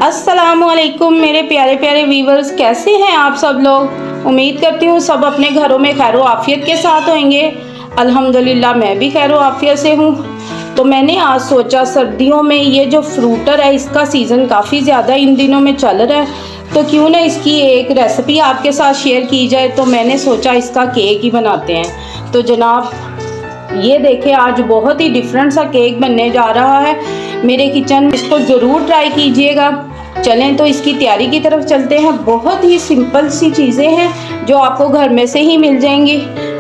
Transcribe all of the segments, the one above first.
अस्सलामुअलैकुम मेरे प्यारे प्यारे व्यूवर्स, कैसे हैं आप सब लोग। उम्मीद करती हूँ सब अपने घरों में खैर आफियत के साथ होंगे। अल्हम्दुलिल्लाह मैं भी खैर आफियत से हूँ। तो मैंने आज सोचा सर्दियों में ये जो फ्रूटर है इसका सीज़न काफ़ी ज़्यादा इन दिनों में चल रहा है, तो क्यों ना इसकी एक रेसिपी आपके साथ शेयर की जाए। तो मैंने सोचा इसका केक ही बनाते हैं। तो जनाब ये देखिए आज बहुत ही डिफरेंट सा केक बनने जा रहा है मेरे किचन में, इसको ज़रूर ट्राई कीजिएगा। चलें तो इसकी तैयारी की तरफ चलते हैं। बहुत ही सिंपल सी चीज़ें हैं जो आपको घर में से ही मिल जाएंगी।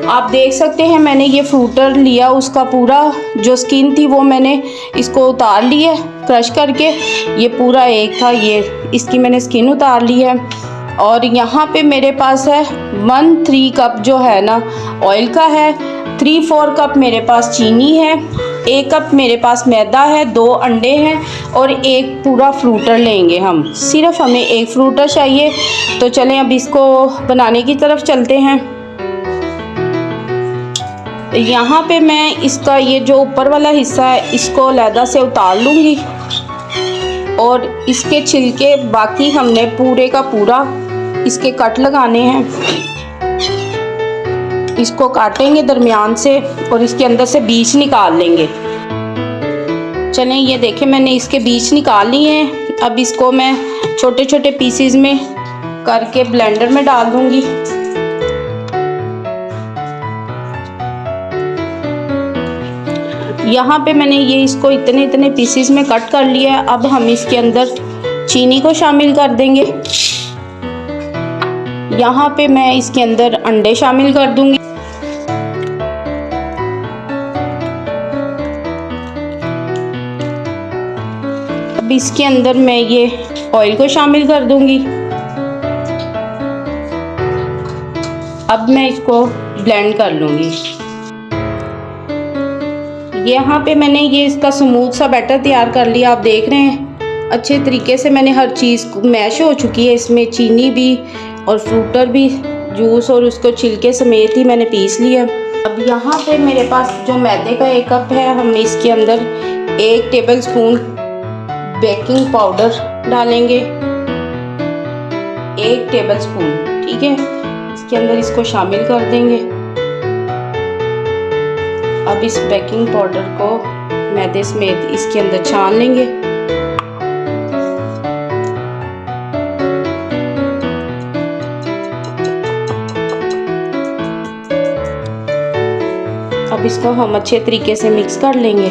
आप देख सकते हैं मैंने ये फ्रूटर लिया, उसका पूरा जो स्किन थी वो मैंने इसको उतार ली है क्रश करके। ये पूरा एक था, ये इसकी मैंने स्किन उतार ली है। और यहाँ पे मेरे पास है 1-3 कप जो है ना ऑयल का है, 3-4 कप मेरे पास चीनी है, 1 कप मेरे पास मैदा है, 2 अंडे हैं और एक पूरा फ्रूटर लेंगे हम। सिर्फ हमें एक फ्रूटर चाहिए। तो चलें अब इसको बनाने की तरफ चलते हैं। यहाँ पे मैं इसका ये जो ऊपर वाला हिस्सा है इसको अलहदा से उतार लूँगी और इसके छिलके बाकी हमने पूरे का पूरा इसके कट लगाने हैं। इसको काटेंगे दरमियान से और इसके अंदर से बीज निकाल लेंगे। चलें ये देखें मैंने इसके बीज निकाल लिए हैं। अब इसको मैं छोटे छोटे पीसेस में करके ब्लेंडर में डाल दूंगी। यहाँ पे मैंने ये इसको इतने इतने पीसेस में कट कर लिया है। अब हम इसके अंदर चीनी को शामिल कर देंगे। यहाँ पे मैं इसके अंदर अंडे शामिल कर दूंगी। अब इसके अंदर मैं ये ऑयल को शामिल कर दूंगी। अब मैं इसको ब्लेंड कर लूंगी। यहाँ पे मैंने ये इसका स्मूथ सा बैटर तैयार कर लिया। आप देख रहे हैं अच्छे तरीके से मैंने हर चीज़ मैश हो चुकी है। इसमें चीनी भी और फ्रूटर भी, जूस और उसको छिलके समेत ही मैंने पीस लिया। अब यहाँ पे मेरे पास जो मैदे का 1 कप है, हम इसके अंदर 1 टेबलस्पून बेकिंग पाउडर डालेंगे, 1 टेबलस्पून, ठीक है। इसके अंदर इसको शामिल कर देंगे। अब इस बेकिंग पाउडर को मैदे समेत इसके अंदर छान लेंगे। अब इसको हम अच्छे तरीके से मिक्स कर लेंगे।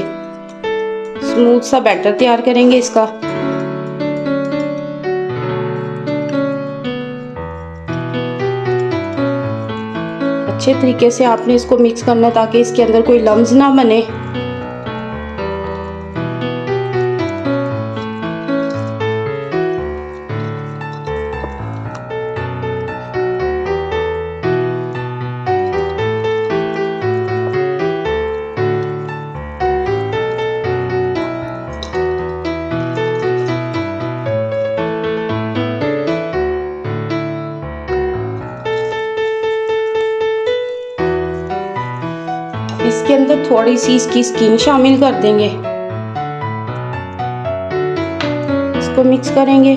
स्मूथ सा बैटर तैयार करेंगे इसका। अच्छे तरीके से आपने इसको मिक्स करना है ताकि इसके अंदर कोई लम्स ना बने। इसके अंदर थोड़ी सी इसकी स्किन शामिल कर देंगे। इसको मिक्स करेंगे।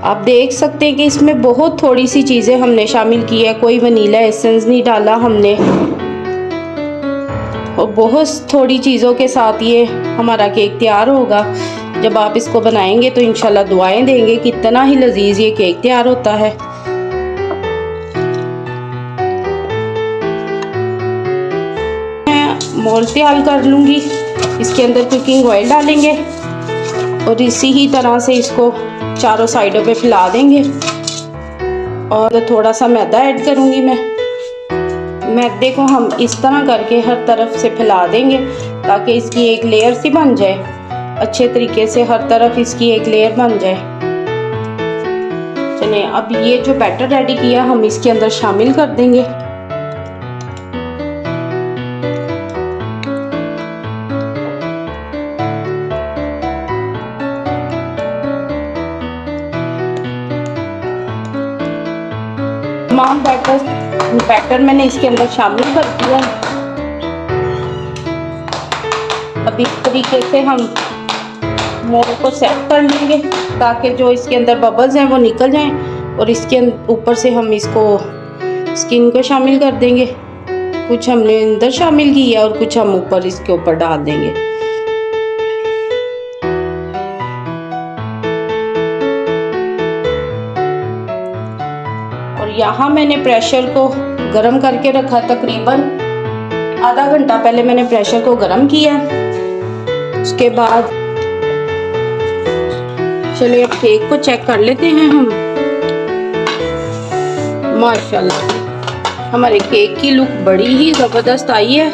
आप देख सकते हैं कि इसमें बहुत थोड़ी सी चीज़ें हमने शामिल की है। कोई वनीला एसेंस नहीं डाला हमने और बहुत थोड़ी चीज़ों के साथ ये हमारा केक तैयार होगा। जब आप इसको बनाएंगे तो इंशाल्लाह दुआएं देंगे कि इतना ही लजीज ये केक तैयार होता है। मोल तैयार कर लूँगी। इसके अंदर कुकिंग ऑयल डालेंगे और इसी ही तरह से इसको चारों साइडों पे फैला देंगे। और थोड़ा सा मैदा ऐड करूँगी मैं। मैदे को हम इस तरह करके हर तरफ से फैला देंगे ताकि इसकी एक लेयर सी बन जाए। अच्छे तरीके से हर तरफ इसकी एक लेयर बन जाए। चलिए अब ये जो बैटर रेडी किया हम इसके अंदर शामिल कर देंगे। तमाम बैटर मैंने इसके अंदर शामिल कर दिया। अब इस तरीके से हम मोल्ड को सेट कर लेंगे ताकि जो इसके अंदर बबल्स हैं वो निकल जाएं, और इसके ऊपर से हम इसको स्किन को शामिल कर देंगे। कुछ हमने अंदर शामिल किया और कुछ हम ऊपर इसके ऊपर डाल देंगे। और यहाँ मैंने प्रेशर को गरम करके रखा, तकरीबन आधा घंटा पहले मैंने प्रेशर को गरम किया। उसके बाद चलिए अब केक को चेक कर लेते हैं हम। माशाल्लाह हमारे केक की लुक बड़ी ही ज़बरदस्त आई है।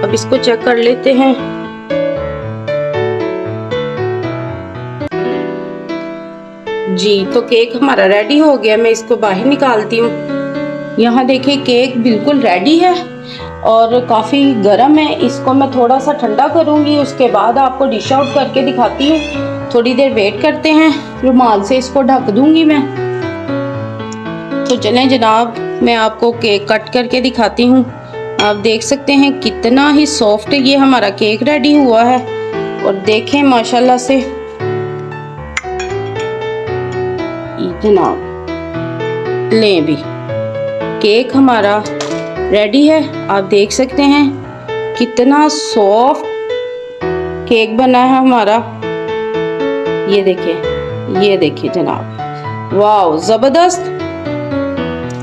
अब इसको चेक कर लेते हैं। जी तो केक हमारा रेडी हो गया, मैं इसको बाहर निकालती हूँ। यहाँ देखिए केक बिल्कुल रेडी है और काफ़ी गर्म है। इसको मैं थोड़ा सा ठंडा करूँगी, उसके बाद आपको डिश आउट करके दिखाती हूँ। थोड़ी देर वेट करते हैं, रुमाल से इसको ढक दूँगी मैं। तो चलें जनाब, मैं आपको केक कट करके दिखाती हूँ। आप देख सकते हैं कितना ही सॉफ्ट ये हमारा केक रेडी हुआ है। और देखें माशाल्लाह से जनाब, लें भी केक हमारा रेडी है। आप देख सकते हैं कितना सॉफ्ट केक बना है हमारा। ये देखिए जनाब, वाह ज़बरदस्त।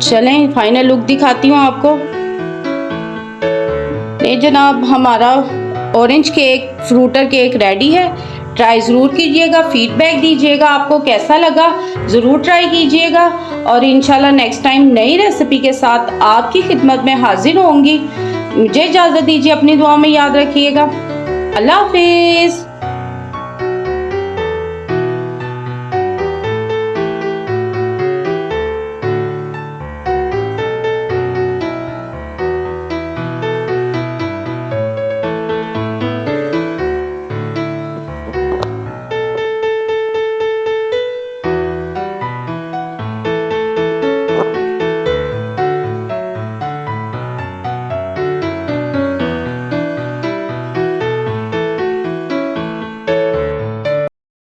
चलें फाइनल लुक दिखाती हूँ आपको। ये जनाब हमारा ऑरेंज केक, फ्रूटर केक रेडी है। ट्राई ज़रूर कीजिएगा, फीडबैक दीजिएगा आपको कैसा लगा, ज़रूर ट्राई कीजिएगा। और इंशाल्लाह नेक्स्ट टाइम नई रेसिपी के साथ आपकी खिदमत में हाजिर होंगी। मुझे इजाज़त दीजिए, अपनी दुआ में याद रखिएगा। अल्लाह हाफिज़।